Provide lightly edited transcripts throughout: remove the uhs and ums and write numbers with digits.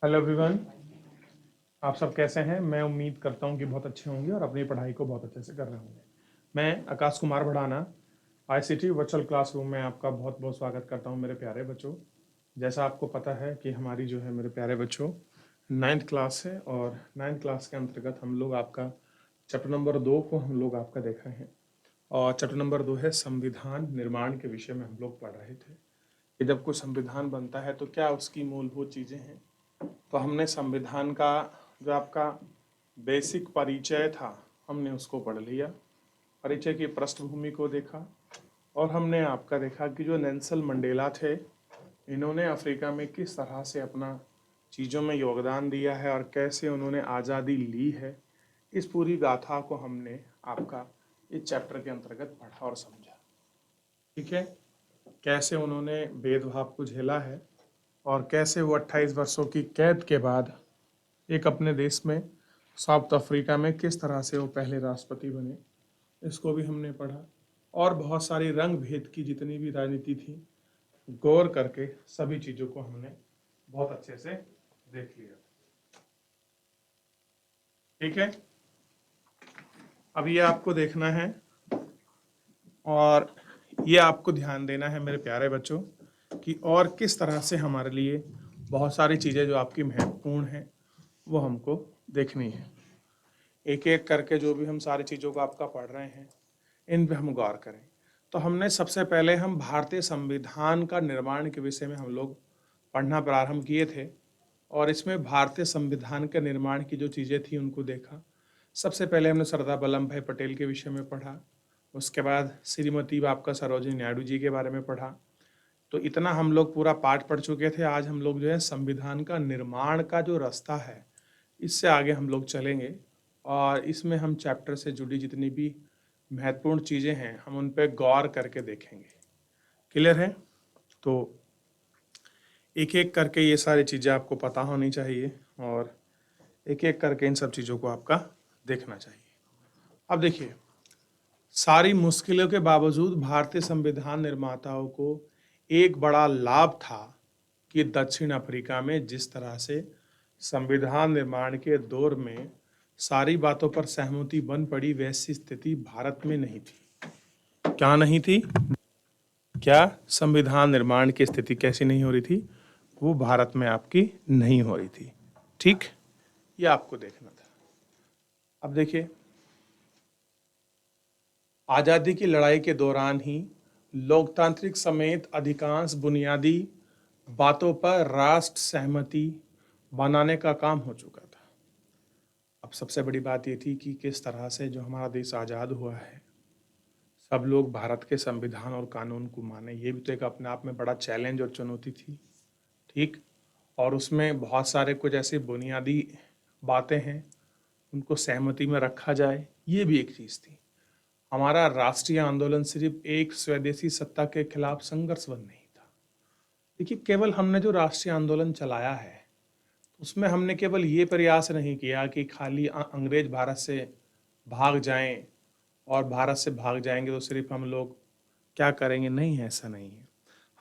Hello everyone. आप सब कैसे हैं? मैं उम्मीद करता हूं कि बहुत अच्छे होंगे और अपनी पढ़ाई को बहुत अच्छे से कर रहे होंगे। मैं Akash Kumar Bhadana ICT virtual classroom में आपका बहुत बहुत स्वागत करता हूं मेरे प्यारे बच्चों। जैसा आपको पता है कि हमारी जो है मेरे प्यारे बच्चों 9th क्लास है और 9th क्लास के अंतर्गत हम लोग आपका चैप्टर नंबर 2 को हम लोग आपका देख रहे हैं। और चैप्टर नंबर 2 है संविधान निर्माण के विषय में हम लोग पढ़ रहे थे कि जब कोई संविधान बनता है तो क्या उसकी मूलभूत चीज़ें हैं। तो हमने संविधान का जो आपका बेसिक परिचय था हमने उसको पढ़ लिया, परिचय की पृष्ठभूमि को देखा और हमने आपका देखा कि जो नेल्सन मंडेला थे इन्होंने अफ्रीका में किस तरह से अपना चीज़ों में योगदान दिया है और कैसे उन्होंने आज़ादी ली है। इस पूरी गाथा को हमने आपका इस चैप्टर के अंतर्गत पढ़ा और समझा। ठीक है, कैसे उन्होंने भेदभाव को झेला है और कैसे वो 28 वर्षों की कैद के बाद एक अपने देश में साउथ अफ्रीका में किस तरह से वो पहले राष्ट्रपति बने, इसको भी हमने पढ़ा। और बहुत सारी रंग भेद की जितनी भी राजनीति थी गौर करके सभी चीज़ों को हमने बहुत अच्छे से देख लिया। ठीक है, अब ये आपको देखना है और ये आपको ध्यान देना है मेरे प्यारे बच्चों कि और किस तरह से हमारे लिए बहुत सारी चीज़ें जो आपकी महत्वपूर्ण हैं वो हमको देखनी है। एक एक करके जो भी हम सारी चीज़ों को आपका पढ़ रहे हैं इन पे हम गौर करें। तो हमने सबसे पहले हम भारतीय संविधान का निर्माण के विषय में हम लोग पढ़ना प्रारंभ किए थे और इसमें भारतीय संविधान के निर्माण की जो चीज़ें थी उनको देखा। सबसे पहले हमने सरदार वल्लभ भाई पटेल के विषय में पढ़ा, उसके बाद श्रीमती आपका सरोजिनी नायडू जी के बारे में पढ़ा। तो इतना हम लोग पूरा पाठ पढ़ चुके थे। आज हम लोग जो है संविधान का निर्माण का जो रास्ता है इससे आगे हम लोग चलेंगे और इसमें हम चैप्टर से जुड़ी जितनी भी महत्वपूर्ण चीज़ें हैं हम उन पर गौर करके देखेंगे। क्लियर है? तो एक एक करके ये सारी चीज़ें आपको पता होनी चाहिए और एक एक करके इन सब चीज़ों को आपका देखना चाहिए। अब देखिए, सारी मुश्किलों के बावजूद भारतीय संविधान निर्माताओं को एक बड़ा लाभ था कि दक्षिण अफ्रीका में जिस तरह से संविधान निर्माण के दौर में सारी बातों पर सहमति बन पड़ी वैसी स्थिति भारत में नहीं थी। क्या नहीं थी? क्या संविधान निर्माण की स्थिति कैसी नहीं हो रही थी? वो भारत में आपकी नहीं हो रही थी। ठीक, ये आपको देखना था। अब देखिए, आज़ादी की लड़ाई के दौरान ही लोकतांत्रिक समेत अधिकांश बुनियादी बातों पर राष्ट्र सहमति बनाने का काम हो चुका था। अब सबसे बड़ी बात ये थी कि किस तरह से जो हमारा देश आज़ाद हुआ है सब लोग भारत के संविधान और कानून को माने, ये भी तो एक अपने आप में बड़ा चैलेंज और चुनौती थी। ठीक, और उसमें बहुत सारे कुछ ऐसी बुनियादी बातें हैं उनको सहमति में रखा जाए, ये भी एक चीज़ थी। हमारा राष्ट्रीय आंदोलन सिर्फ एक स्वदेशी सत्ता के खिलाफ संघर्षबद्ध नहीं था। देखिए, केवल हमने जो राष्ट्रीय आंदोलन चलाया है उसमें हमने केवल ये प्रयास नहीं किया कि खाली अंग्रेज भारत से भाग जाएं और भारत से भाग जाएंगे तो सिर्फ हम लोग क्या करेंगे, नहीं है, ऐसा नहीं है।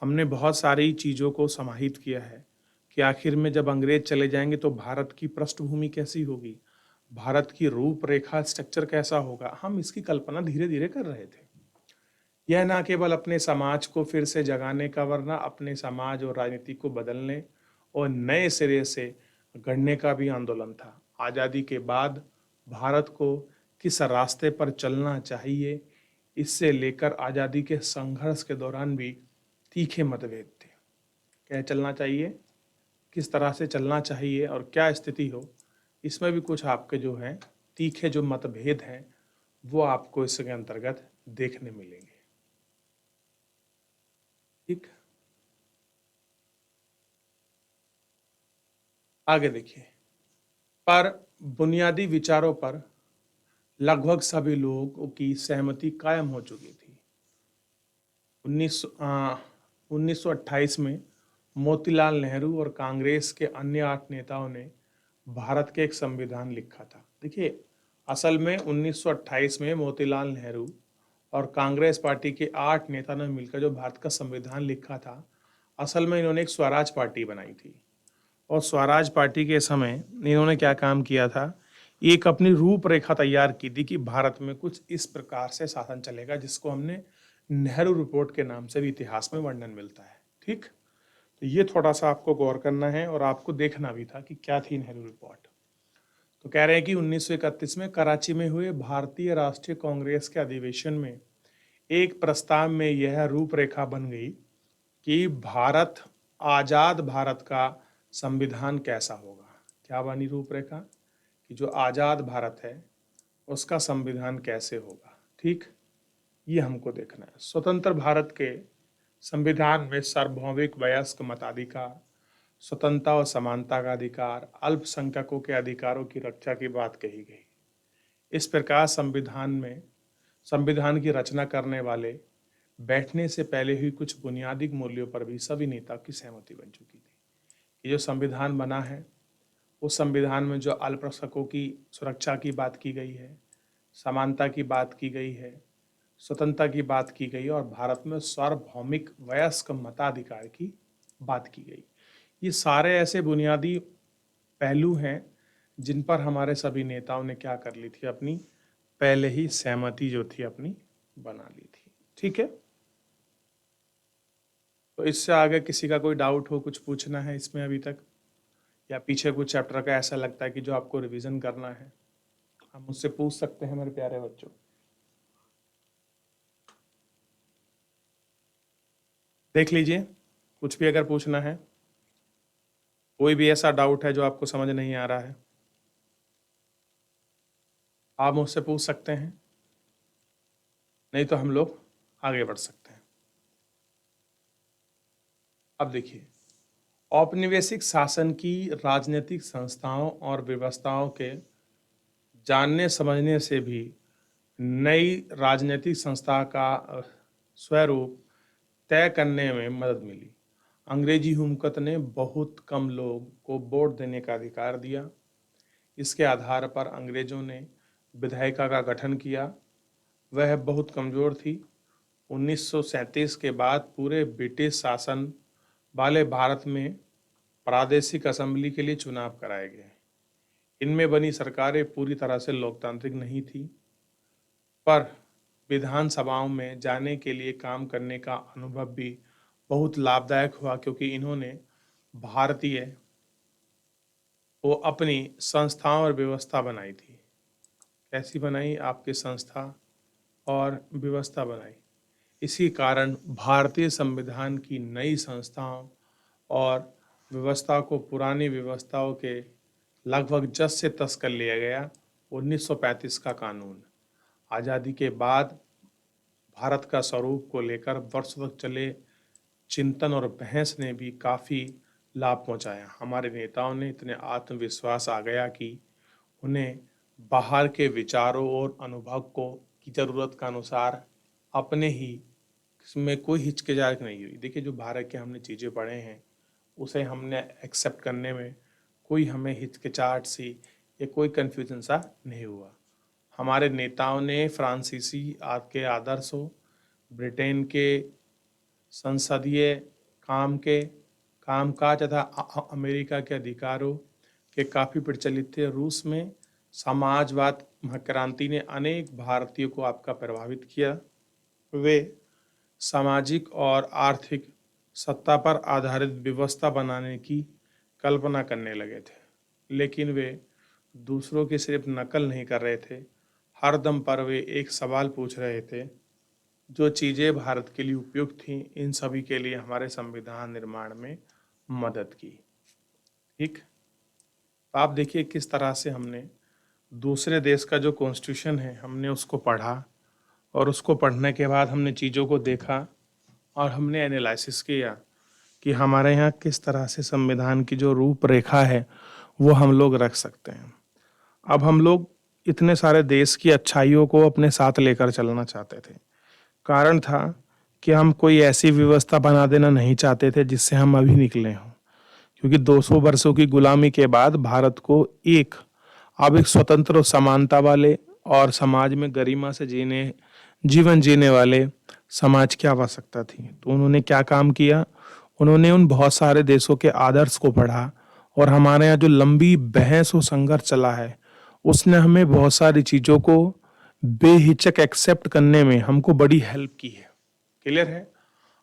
हमने बहुत सारी चीज़ों को समाहित किया है कि आखिर में जब अंग्रेज चले जाएंगे तो भारत की पृष्ठभूमि कैसी होगी, भारत की रूपरेखा स्ट्रक्चर कैसा होगा, हम इसकी कल्पना धीरे धीरे कर रहे थे। यह न केवल अपने समाज को फिर से जगाने का वरना अपने समाज और राजनीति को बदलने और नए सिरे से गढ़ने का भी आंदोलन था। आज़ादी के बाद भारत को किस रास्ते पर चलना चाहिए इससे लेकर आज़ादी के संघर्ष के दौरान भी तीखे मतभेद थे। क्या चलना चाहिए, किस तरह से चलना चाहिए और क्या स्थिति हो, इसमें भी कुछ आपके जो हैं तीखे जो मतभेद हैं वो आपको इसके अंतर्गत देखने मिलेंगे। ठीक, आगे देखिए, पर बुनियादी विचारों पर लगभग सभी लोगों की सहमति कायम हो चुकी थी। 1928 में मोतीलाल नेहरू और कांग्रेस के अन्य 8 नेताओं ने भारत के एक संविधान लिखा था। देखिए, असल में 1928 में मोतीलाल नेहरू और कांग्रेस पार्टी के 8 नेता ने मिलकर जो भारत का संविधान लिखा था, असल में इन्होंने एक स्वराज पार्टी बनाई थी और स्वराज पार्टी के समय इन्होंने क्या काम किया था, एक अपनी रूपरेखा तैयार की थी कि भारत में कुछ इस प्रकार से शासन चलेगा, जिसको हमने नेहरू रिपोर्ट के नाम से भी इतिहास में वर्णन मिलता है। ठीक, तो ये थोड़ा सा आपको गौर करना है और आपको देखना भी था कि क्या थी नेहरू रिपोर्ट। तो कह रहे हैं कि 1931 में कराची में हुए भारतीय राष्ट्रीय कांग्रेस के अधिवेशन में एक प्रस्ताव में यह रूपरेखा बन गई कि भारत, आजाद भारत का संविधान कैसा होगा। क्या बनी रूपरेखा कि जो आजाद भारत है उसका संविधान कैसे होगा। ठीक, ये हमको देखना है। स्वतंत्र भारत के संविधान में सार्वभौमिक वयस्क मताधिकार, स्वतंत्रता और समानता का अधिकार, अल्पसंख्यकों के अधिकारों की रक्षा की बात कही गई। इस प्रकार संविधान की रचना करने वाले बैठने से पहले हुई कुछ बुनियादी मूल्यों पर भी सभी नेता की सहमति बन चुकी थी। ये जो संविधान बना है उस संविधान में जो अल्पसंख्यकों की सुरक्षा की बात की गई है, समानता की बात की गई है, स्वतंत्रता की बात की गई और भारत में सार्वभौमिक वयस्क मताधिकार की बात की गई। ये सारे ऐसे बुनियादी पहलू हैं जिन पर हमारे सभी नेताओं ने क्या कर ली थी, अपनी पहले ही सहमति जो थी अपनी बना ली थी। ठीक है, तो इससे आगे किसी का कोई डाउट हो, कुछ पूछना है इसमें अभी तक, या पीछे कुछ चैप्टर का ऐसा लगता है कि जो आपको रिवीजन करना है, आप मुझसे पूछ सकते हैं मेरे प्यारे बच्चों। देख लीजिए, कुछ भी अगर पूछना है, कोई भी ऐसा डाउट है जो आपको समझ नहीं आ रहा है, आप मुझसे पूछ सकते हैं, नहीं तो हम लोग आगे बढ़ सकते हैं। अब देखिए, औपनिवेशिक शासन की राजनीतिक संस्थाओं और व्यवस्थाओं के जानने समझने से भी नई राजनीतिक संस्था का स्वरूप तय करने में मदद मिली। अंग्रेजी हुकूमत ने बहुत कम लोग को वोट देने का अधिकार दिया। इसके आधार पर अंग्रेजों ने विधायिका का गठन किया। वह बहुत कमज़ोर थी। 1937 के बाद पूरे ब्रिटिश शासन वाले भारत में प्रादेशिक असेंबली के लिए चुनाव कराए गए। इनमें बनी सरकारें पूरी तरह से लोकतांत्रिक नहीं थी, पर विधानसभाओं में जाने के लिए काम करने का अनुभव भी बहुत लाभदायक हुआ, क्योंकि इन्होंने भारतीय वो अपनी संस्थाओं और व्यवस्था बनाई थी। कैसी बनाई? आपकी संस्था और व्यवस्था बनाई। इसी कारण भारतीय संविधान की नई संस्थाओं और व्यवस्था को पुरानी व्यवस्थाओं के लगभग जस से तस कर लिया गया। 1935 का कानून आज़ादी के बाद भारत का स्वरूप को लेकर वर्षों तक चले चिंतन और बहस ने भी काफ़ी लाभ पहुंचाया। हमारे नेताओं ने इतने आत्मविश्वास आ गया कि उन्हें बाहर के विचारों और अनुभव को की ज़रूरत के अनुसार अपने ही इसमें कोई हिचकिचाहट नहीं हुई। देखिए, जो भारत के हमने चीज़ें पढ़े हैं उसे हमने एक्सेप्ट करने में कोई हमें हिचकिचाहट सी या कोई कन्फ्यूजन सा नहीं हुआ। हमारे नेताओं ने फ्रांसीसी के आदर्शों, ब्रिटेन के संसदीय कामकाज तथा अमेरिका के अधिकारों के काफ़ी प्रचलित थे। रूस में समाजवाद क्रांति ने अनेक भारतीयों को आपका प्रभावित किया। वे सामाजिक और आर्थिक सत्ता पर आधारित व्यवस्था बनाने की कल्पना करने लगे थे, लेकिन वे दूसरों की सिर्फ नकल नहीं कर रहे थे, हर दम पर वे एक सवाल पूछ रहे थे। जो चीज़ें भारत के लिए उपयुक्त थीं, इन सभी के लिए हमारे संविधान निर्माण में मदद की। ठीक, तो आप देखिए किस तरह से हमने दूसरे देश का जो कॉन्स्टिट्यूशन है हमने उसको पढ़ा, और उसको पढ़ने के बाद हमने चीज़ों को देखा और हमने एनालिसिस किया कि हमारे यहाँ किस तरह से संविधान की जो रूपरेखा है वो हम लोग रख सकते हैं। अब हम लोग इतने सारे देश की अच्छाइयों को अपने साथ लेकर चलना चाहते थे। कारण था कि हम कोई ऐसी व्यवस्था बना देना नहीं चाहते थे जिससे हम अभी निकले हों, क्योंकि 200 वर्षों की गुलामी के बाद भारत को एक स्वतंत्र और समानता वाले और समाज में गरिमा से जीवन जीने वाले समाज की आवश्यकता थी। तो उन्होंने क्या काम किया? उन्होंने उन बहुत सारे देशों के आदर्श को पढ़ा और हमारे यहाँ जो लंबी बहस और संघर्ष चला है उसने हमें बहुत सारी चीज़ों को बेहिचक एक्सेप्ट करने में हमको बड़ी हेल्प की है। क्लियर है?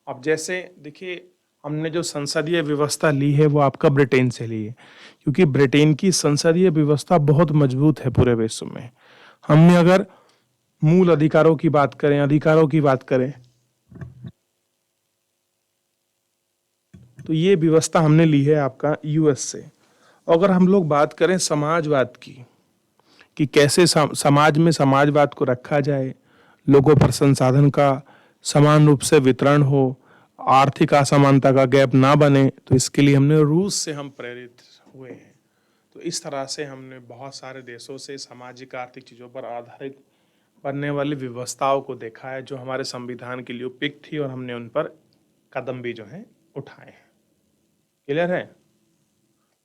अब जैसे देखिए, हमने जो संसदीय व्यवस्था ली है वो आपका ब्रिटेन से ली है, क्योंकि ब्रिटेन की संसदीय व्यवस्था बहुत मजबूत है पूरे विश्व में। हमने अगर मूल अधिकारों की बात करें तो ये व्यवस्था हमने ली है आपका यूएस से। अगर हम लोग बात करें समाजवाद की, कि कैसे समाज में समाजवाद को रखा जाए, लोगों पर संसाधन का समान रूप से वितरण हो, आर्थिक असमानता का गैप ना बने, तो इसके लिए हमने रूस से हम प्रेरित हुए हैं। तो इस तरह से हमने बहुत सारे देशों से सामाजिक आर्थिक चीज़ों पर आधारित बनने वाली व्यवस्थाओं को देखा है जो हमारे संविधान के लिए उपयुक्त थी, और हमने उन पर कदम भी जो है उठाए हैं। क्लियर है?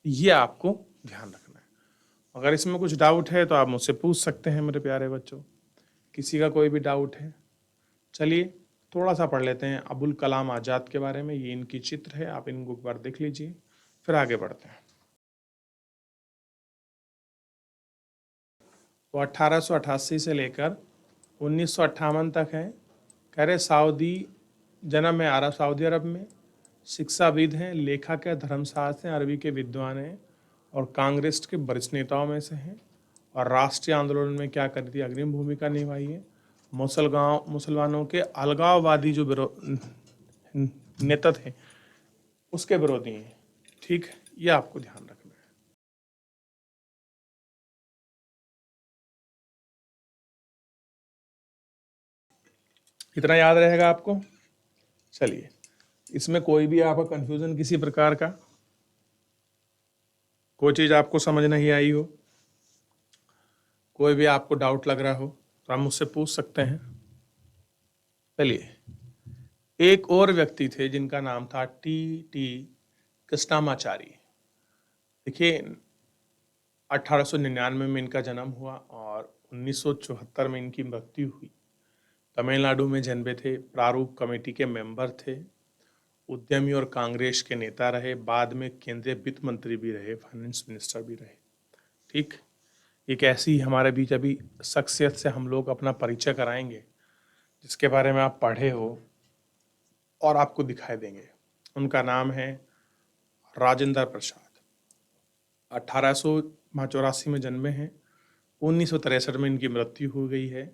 ये आपको ध्यान रखना है। अगर इसमें कुछ डाउट है तो आप मुझसे पूछ सकते हैं मेरे प्यारे बच्चों। किसी का कोई भी डाउट है? चलिए थोड़ा सा पढ़ लेते हैं अबुल कलाम आज़ाद के बारे में। ये इनकी चित्र है, आप इनको एक बार देख लीजिए, फिर आगे बढ़ते हैं। वो 1888 से लेकर 1958 तक है। कह रहे सऊदी जन्म है सऊदी अरब में, शिक्षाविद हैं, लेखक है, धर्मशास्त्र हैं, अरबी के विद्वान हैं और कांग्रेस के वरिष्ठ नेताओं में से हैं। और राष्ट्रीय आंदोलन में क्या करी थी, अग्रिम भूमिका निभाई है। मुसलमानों के अलगाववादी जो नेता थे उसके विरोधी हैं। ठीक, ये आपको ध्यान रखना है। इतना याद रहेगा आपको। चलिए, इसमें कोई भी आपका कंफ्यूजन किसी प्रकार का, कोई चीज आपको समझ नहीं आई हो, कोई भी आपको डाउट लग रहा हो तो आप मुझसे पूछ सकते हैं। चलिए, एक और व्यक्ति थे जिनका नाम था टी कृष्णामाचारी। देखिए 1899 में इनका जन्म हुआ और 1974 में इनकी मृत्यु हुई। तमिलनाडु में जन्मे थे, प्रारूप कमेटी के मेंबर थे, उद्यमी और कांग्रेस के नेता रहे, बाद में केंद्रीय वित्त मंत्री भी रहे, फाइनेंस मिनिस्टर भी रहे। ठीक, एक ऐसी हमारे बीच अभी शख्सियत से हम लोग अपना परिचय कराएंगे जिसके बारे में आप पढ़े हो और आपको दिखाई देंगे। उनका नाम है राजेंद्र प्रसाद। 1884 में जन्मे हैं, 1963 में इनकी मृत्यु हो गई है।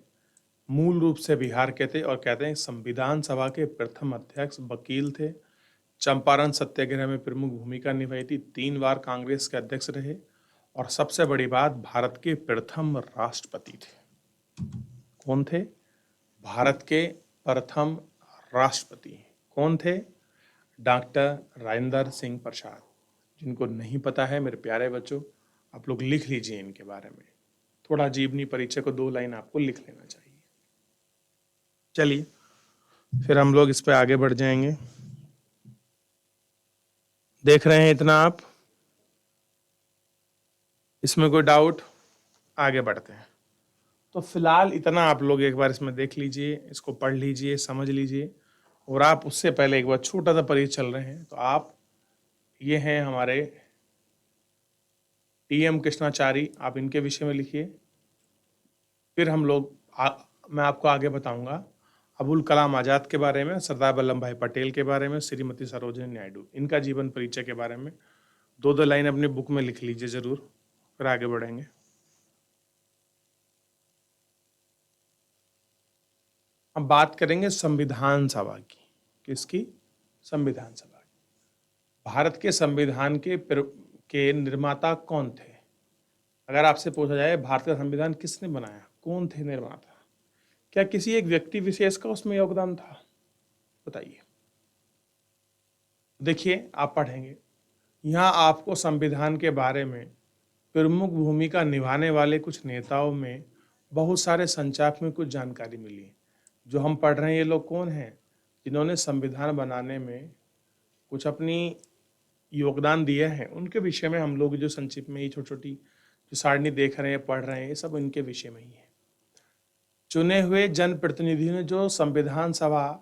मूल रूप से बिहार के थे और कहते हैं संविधान सभा के प्रथम अध्यक्ष, वकील थे, चंपारण सत्याग्रह में प्रमुख भूमिका निभाई थी, 3 बार कांग्रेस के अध्यक्ष रहे और सबसे बड़ी बात, भारत के प्रथम राष्ट्रपति थे। कौन थे? भारत के प्रथम राष्ट्रपति कौन थे? डॉक्टर राजेंद्र सिंह प्रसाद। जिनको नहीं पता है मेरे प्यारे बच्चों, आप लोग लिख लीजिए इनके बारे में। थोड़ा जीवनी परिचय को 2 लाइन आपको लिख लेना चाहिए। चलिए फिर हम लोग इस पे आगे बढ़ जाएंगे। देख रहे हैं इतना आप? इसमें कोई डाउट? आगे बढ़ते हैं। तो फिलहाल इतना आप लोग एक बार इसमें देख लीजिए, इसको पढ़ लीजिए, समझ लीजिए। और आप उससे पहले एक बार छोटा सा परिचय चल रहे हैं तो आप, ये हैं हमारे टीएम कृष्णाचारी, आप इनके विषय में लिखिए। फिर हम लोग मैं आपको आगे बताऊंगा अबुल कलाम आज़ाद के बारे में, सरदार वल्लभ भाई पटेल के बारे में, श्रीमती सरोजिनी नायडू, इनका जीवन परिचय के बारे में 2-2 लाइन अपनी बुक में लिख लीजिए जरूर, फिर आगे बढ़ेंगे। हम बात करेंगे संविधान सभा की। किसकी? संविधान सभा की। भारत के संविधान के निर्माता कौन थे? अगर आपसे पूछा जाए भारत का संविधान किसने बनाया, कौन थे निर्माता, क्या किसी एक व्यक्ति विशेष का उसमें योगदान था? बताइए। देखिए आप पढ़ेंगे, यहाँ आपको संविधान के बारे में प्रमुख भूमिका निभाने वाले कुछ नेताओं में बहुत सारे संक्षेप में कुछ जानकारी मिली। जो हम पढ़ रहे हैं ये लोग कौन हैं? जिन्होंने संविधान बनाने में कुछ अपनी योगदान दिया है, उनके विषय में हम लोग जो संक्षिप्त में ही छोटी छोटी जो सारणी देख रहे हैं, पढ़ रहे हैं, ये सब इनके विषय में ही है। चुने हुए जनप्रतिनिधियों ने जो संविधान सभा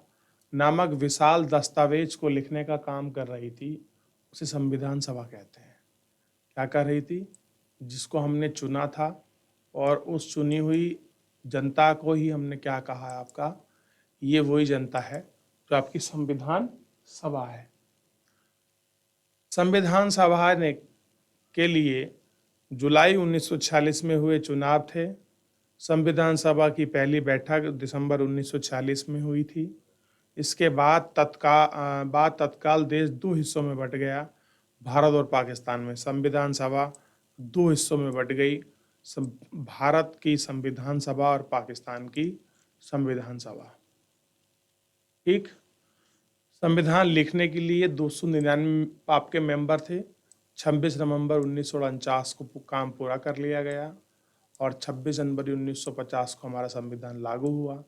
नामक विशाल दस्तावेज को लिखने का काम कर रही थी, उसे संविधान सभा कहते हैं। क्या कर रही थी? जिसको हमने चुना था और उस चुनी हुई जनता को ही हमने क्या कहा है आपका, ये वही जनता है जो आपकी संविधान सभा है। संविधान सभा ने के लिए जुलाई 1946 में हुए चुनाव थे। संविधान सभा की पहली बैठक दिसंबर 1946 में हुई थी। इसके बाद तत्काल देश दो हिस्सों में बंट गया, भारत और पाकिस्तान में। संविधान सभा दो हिस्सों में बंट गई, भारत की संविधान सभा और पाकिस्तान की संविधान सभा। ठीक। संविधान लिखने के लिए 299 आपके मेंबर थे। 26 नवंबर 1949 को काम पूरा कर लिया गया और 26 जनवरी 1950 को हमारा संविधान लागू हुआ।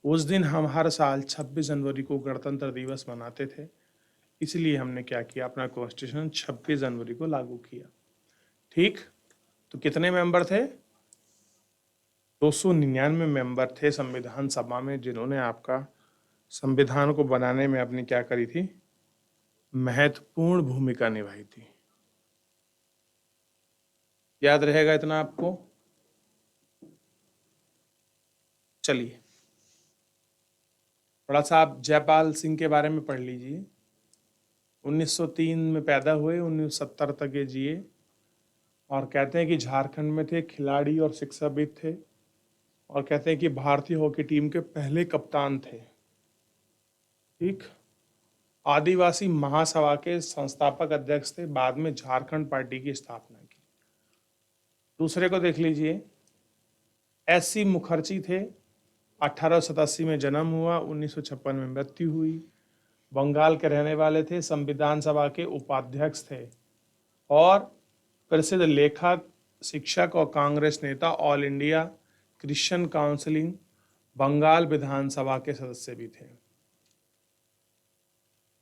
उस दिन हम हर साल 26 जनवरी को गणतंत्र दिवस मनाते थे, इसलिए हमने क्या किया, अपना कॉन्स्टिट्यूशन 26 जनवरी को लागू किया। ठीक। तो कितने मेंबर थे? 299 मेंबर थे संविधान सभा में, जिन्होंने आपका संविधान को बनाने में अपनी क्या करी थी, महत्वपूर्ण भूमिका निभाई थी। याद रहेगा इतना आपको? चलिए थोड़ा सा आप जयपाल सिंह के बारे में पढ़ लीजिए। 1903 में पैदा हुए, 1970 तक ये जिए और कहते हैं कि झारखंड में थे, खिलाड़ी और शिक्षाविद थे और कहते हैं कि भारतीय हॉकी टीम के पहले कप्तान थे। ठीक। आदिवासी महासभा के संस्थापक अध्यक्ष थे, बाद में झारखंड पार्टी की स्थापना की। दूसरे को देख लीजिए, एस.सी. मुखर्जी थे, 1887 में जन्म हुआ, 1956 में मृत्यु हुई। बंगाल के रहने वाले थे, संविधान सभा के उपाध्यक्ष थे और प्रसिद्ध लेखक, शिक्षक और कांग्रेस नेता, all India Christian council Bengal विधानसभा के सदस्य भी थे।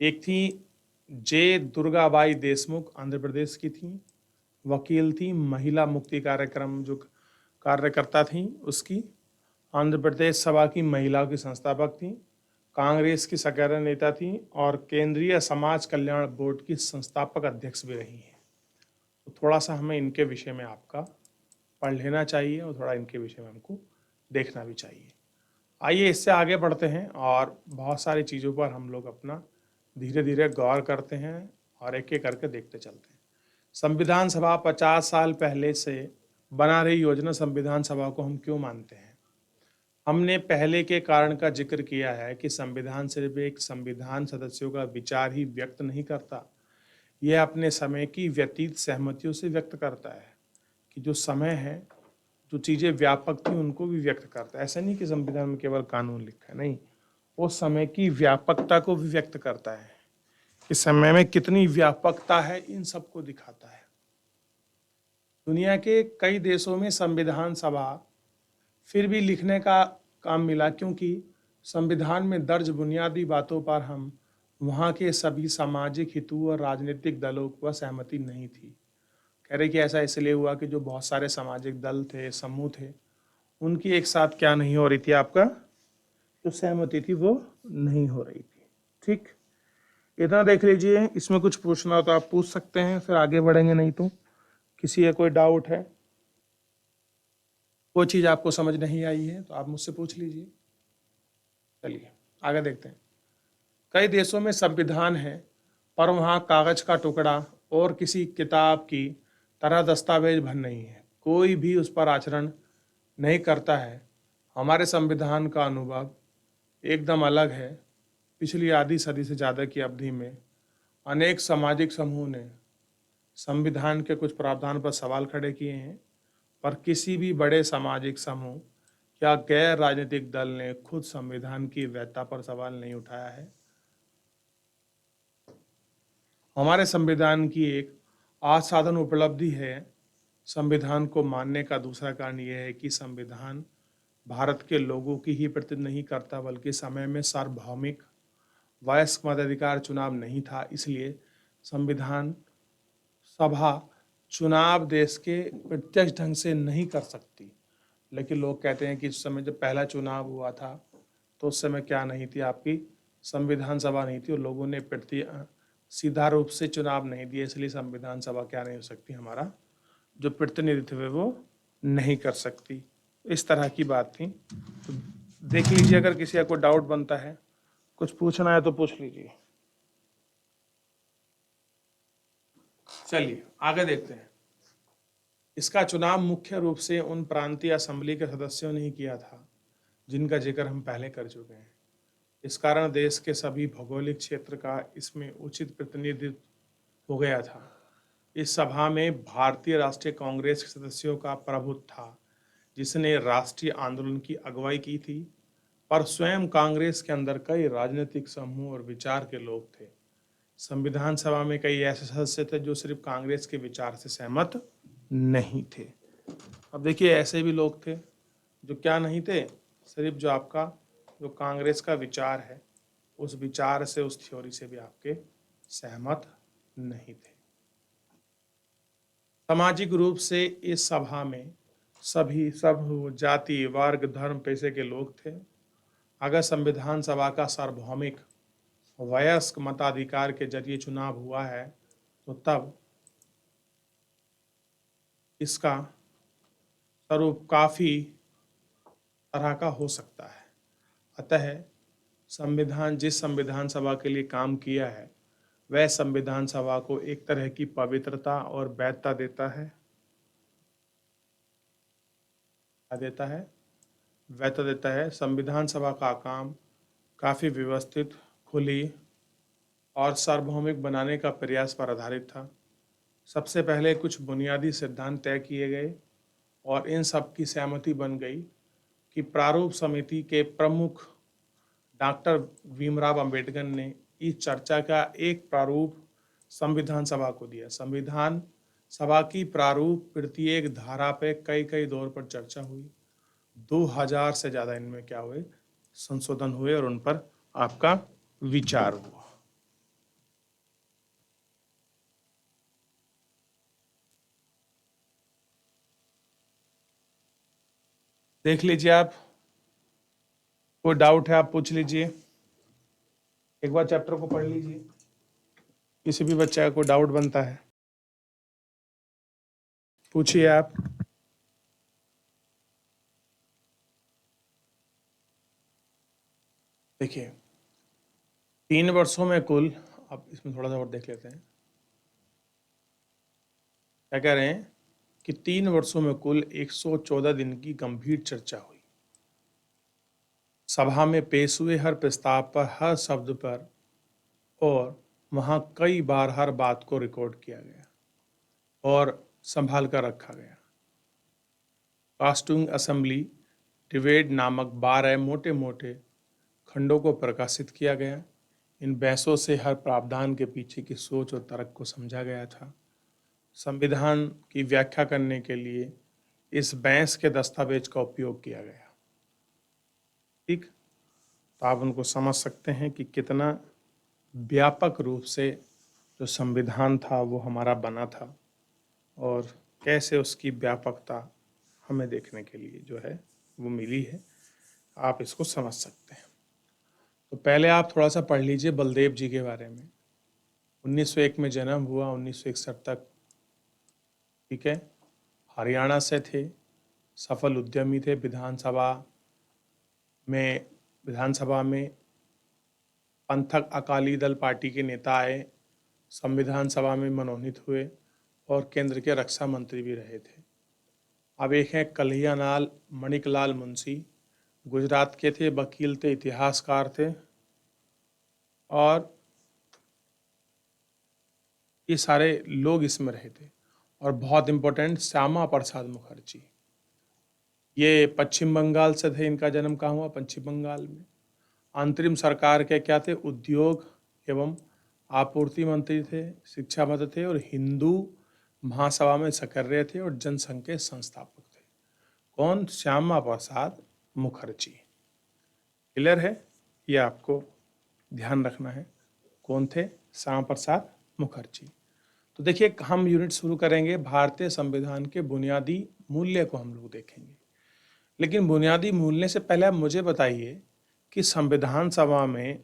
एक थी जे दुर्गाबाई देशमुख, आंध्र प्रदेश की थी, वकील थी, महिला मुक्ति कार्यक्रम जो कार्यकर्ता थी उसकी, आंध्र प्रदेश सभा की महिलाओं की संस्थापक थी, कांग्रेस की सक्रिय नेता थी और केंद्रीय समाज कल्याण बोर्ड की संस्थापक अध्यक्ष भी रही हैं। तो थोड़ा सा हमें इनके विषय में आपका पढ़ लेना चाहिए और थोड़ा इनके विषय में हमको देखना भी चाहिए। आइए इससे आगे बढ़ते हैं और बहुत सारी चीज़ों पर हम लोग अपना धीरे धीरे गौर करते हैं और एक एक करके देखते चलते हैं। संविधान सभा 50 साल पहले से बना रही योजना संविधान सभा को हम क्यों मानते हैं? हमने पहले के कारण का जिक्र किया है कि संविधान सिर्फ एक संविधान सदस्यों का विचार ही व्यक्त नहीं करता, यह अपने समय की व्यतीत सहमतियों से व्यक्त करता है कि जो समय है, जो चीज़ें व्यापक थी उनको भी व्यक्त करता है। ऐसा नहीं कि संविधान में केवल कानून लिखा है, नहीं, वो समय की व्यापकता को भी व्यक्त करता है कि समय में कितनी व्यापकता है, इन सबको दिखाता है। दुनिया के कई देशों में संविधान सभा फिर भी लिखने का काम मिला, क्योंकि संविधान में दर्ज बुनियादी बातों पर हम वहाँ के सभी सामाजिक हितों और राजनीतिक दलों को सहमति नहीं थी। कह रहे कि ऐसा इसलिए हुआ कि जो बहुत सारे सामाजिक दल थे, समूह थे, उनकी एक साथ क्या नहीं हो रही थी, आपका जो सहमति थी वो नहीं हो रही थी। ठीक, इतना देख लीजिए। इसमें कुछ पूछना हो तो आप पूछ सकते हैं, फिर आगे बढ़ेंगे, नहीं तो किसी का कोई डाउट है, कोई चीज़ आपको समझ नहीं आई है तो आप मुझसे पूछ लीजिए। चलिए आगे देखते हैं। कई देशों में संविधान है पर वहाँ कागज का टुकड़ा और किसी किताब की तरह दस्तावेज भर नहीं है, कोई भी उस पर आचरण नहीं करता है। हमारे संविधान का अनुभव एकदम अलग है। पिछली आधी सदी से ज़्यादा की अवधि में अनेक सामाजिक समूह ने संविधान के कुछ प्रावधान पर सवाल खड़े किए हैं, पर किसी भी बड़े सामाजिक समूह या गैर राजनीतिक दल ने खुद संविधान की वैधता पर सवाल नहीं उठाया है। हमारे संविधान की एक असाधारण उपलब्धि है। संविधान को मानने का दूसरा कारण यह है कि संविधान भारत के लोगों की ही प्रतिनिधित्व नहीं करता, बल्कि समय में सार्वभौमिक वयस्क मताधिकार चुनाव नहीं था। इसलिए संविधान सभा चुनाव देश के प्रत्यक्ष ढंग से नहीं कर सकती। लेकिन लोग कहते हैं कि उस समय जब पहला चुनाव हुआ था तो उस समय क्या नहीं थी, आपकी संविधान सभा नहीं थी और लोगों ने सीधा रूप से चुनाव नहीं दिए, इसलिए संविधान सभा क्या नहीं हो सकती, हमारा जो प्रतिनिधित्व है वो नहीं कर सकती। इस तरह की बात थी। तो देख लीजिए, अगर किसी का कोई डाउट बनता है, कुछ पूछना है तो पूछ लीजिए। चलिए आगे देखते हैं। इसका चुनाव मुख्य रूप से उन प्रांतीय असेंबली के सदस्यों ने ही किया था जिनका जिक्र हम पहले कर चुके हैं। इस कारण देश के सभी भौगोलिक क्षेत्र का इसमें उचित प्रतिनिधित्व हो गया था। इस सभा में भारतीय राष्ट्रीय कांग्रेस के सदस्यों का प्रभुत्व था, जिसने राष्ट्रीय आंदोलन की अगुवाई की थी, पर स्वयं कांग्रेस के अंदर कई राजनीतिक समूह और विचार के लोग थे। संविधान सभा में कई ऐसे सदस्य थे जो सिर्फ कांग्रेस के विचार से सहमत नहीं थे। अब देखिए, ऐसे भी लोग थे जो क्या नहीं थे, सिर्फ जो आपका जो कांग्रेस का विचार है उस विचार से, उस थ्योरी से भी आपके सहमत नहीं थे। सामाजिक रूप से इस सभा में सब जाति, वर्ग, धर्म, पेशे के लोग थे। अगर संविधान सभा का सार्वभौमिक वयस्क मताधिकार के जरिए चुनाव हुआ है तो तब इसका स्वरूप काफी तरह का हो सकता है। अतः जिस संविधान सभा के लिए काम किया है वह संविधान सभा को एक तरह की पवित्रता और वैधता देता है। क्या देता है? वैधता देता है। संविधान सभा का काम काफी व्यवस्थित, खुली और सार्वभौमिक बनाने का प्रयास पर आधारित था। सबसे पहले कुछ बुनियादी सिद्धांत तय किए गए और इन सब की सहमति बन गई कि प्रारूप समिति के प्रमुख डॉक्टर भीमराव अंबेडकर ने इस चर्चा का एक प्रारूप संविधान सभा को दिया। संविधान सभा की प्रारूप प्रत्येक धारा पे कई कई दौर पर चर्चा हुई। 2000 से ज्यादा इनमें क्या हुए, संशोधन हुए और उन पर आपका विचार हुआ। देख लीजिए, आप कोई डाउट है आप पूछ लीजिए। एक बार चैप्टर को पढ़ लीजिए, किसी भी बच्चे का कोई डाउट बनता है पूछिए आप। देखिए, 3 वर्षों में कुल, अब इसमें थोड़ा सा और देख लेते हैं। क्या कह रहे हैं कि 3 वर्षों में कुल 114 दिन की गंभीर चर्चा हुई। सभा में पेश हुए हर प्रस्ताव पर, हर शब्द पर और वहां कई बार हर बात को रिकॉर्ड किया गया और संभाल कर रखा गया। कास्टिंग असेंबली डिबेट नामक 12 मोटे मोटे खंडों को प्रकाशित किया गया। इन बहसों से हर प्रावधान के पीछे की सोच और तर्क को समझा गया था। संविधान की व्याख्या करने के लिए इस बहस के दस्तावेज का उपयोग किया गया। ठीक, तो आप उनको समझ सकते हैं कि कितना व्यापक रूप से जो संविधान था वो हमारा बना था और कैसे उसकी व्यापकता हमें देखने के लिए जो है वो मिली है। आप इसको समझ सकते हैं। तो पहले आप थोड़ा सा पढ़ लीजिए बलदेव जी के बारे में। 1901 में जन्म हुआ, 1961 तक, ठीक है, हरियाणा से थे, सफल उद्यमी थे। विधानसभा में पंथक अकाली दल पार्टी के नेता आए, संविधान सभा में मनोनीत हुए और केंद्र के रक्षा मंत्री भी रहे थे। अब एक हैं कन्हैयालाल मणिकलाल मुंशी, गुजरात के थे, वकील थे, इतिहासकार थे और ये सारे लोग इसमें रहे थे। और बहुत इम्पोर्टेंट, श्यामा प्रसाद मुखर्जी, ये पश्चिम बंगाल से थे। इनका जन्म कहाँ हुआ? पश्चिम बंगाल में। अंतरिम सरकार के क्या थे? उद्योग एवं आपूर्ति मंत्री थे, शिक्षा मंत्री थे और हिंदू महासभा में सक्रिय थे और जनसंघ के संस्थापक थे। कौन? श्यामा प्रसाद मुखर्जी। क्लियर है? ये आपको ध्यान रखना है। कौन थे? श्यामा प्रसाद मुखर्जी। तो देखिए, हम यूनिट शुरू करेंगे, भारतीय संविधान के बुनियादी मूल्य को हम लोग देखेंगे। लेकिन बुनियादी मूल्य से पहले आप मुझे बताइए कि संविधान सभा में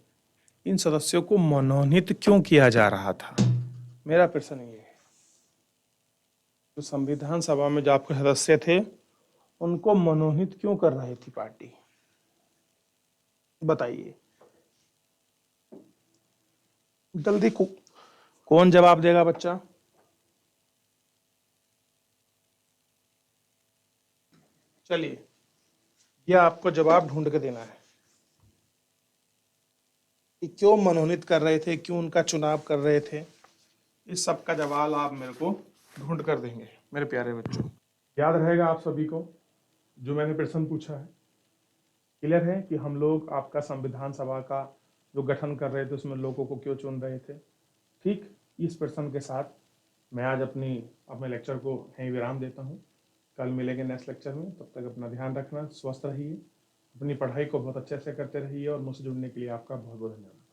इन सदस्यों को मनोनीत क्यों किया जा रहा था? मेरा प्रश्न ये है, जो संविधान सभा में जो आपके सदस्य थे उनको मनोनीत क्यों कर रही थी पार्टी? बताइए जल्दी। कौन जवाब देगा बच्चा? चलिए, यह आपको जवाब ढूंढ के देना है कि क्यों मनोनीत कर रहे थे, क्यों उनका चुनाव कर रहे थे। इस सब का जवाब आप मेरे को ढूंढ कर देंगे मेरे प्यारे बच्चों। याद रहेगा आप सभी को जो मैंने प्रश्न पूछा है? क्लियर है कि हम लोग आपका संविधान सभा का जो गठन कर रहे थे उसमें लोगों को क्यों चुन रहे थे? ठीक, इस प्रश्न के साथ मैं आज अपने लेक्चर को यहीं विराम देता हूँ। कल मिलेंगे नेक्स्ट लेक्चर में, तब तक अपना ध्यान रखना, स्वस्थ रहिए, अपनी पढ़ाई को बहुत अच्छे से करते रहिए और मुझसे जुड़ने के लिए आपका बहुत बहुत धन्यवाद।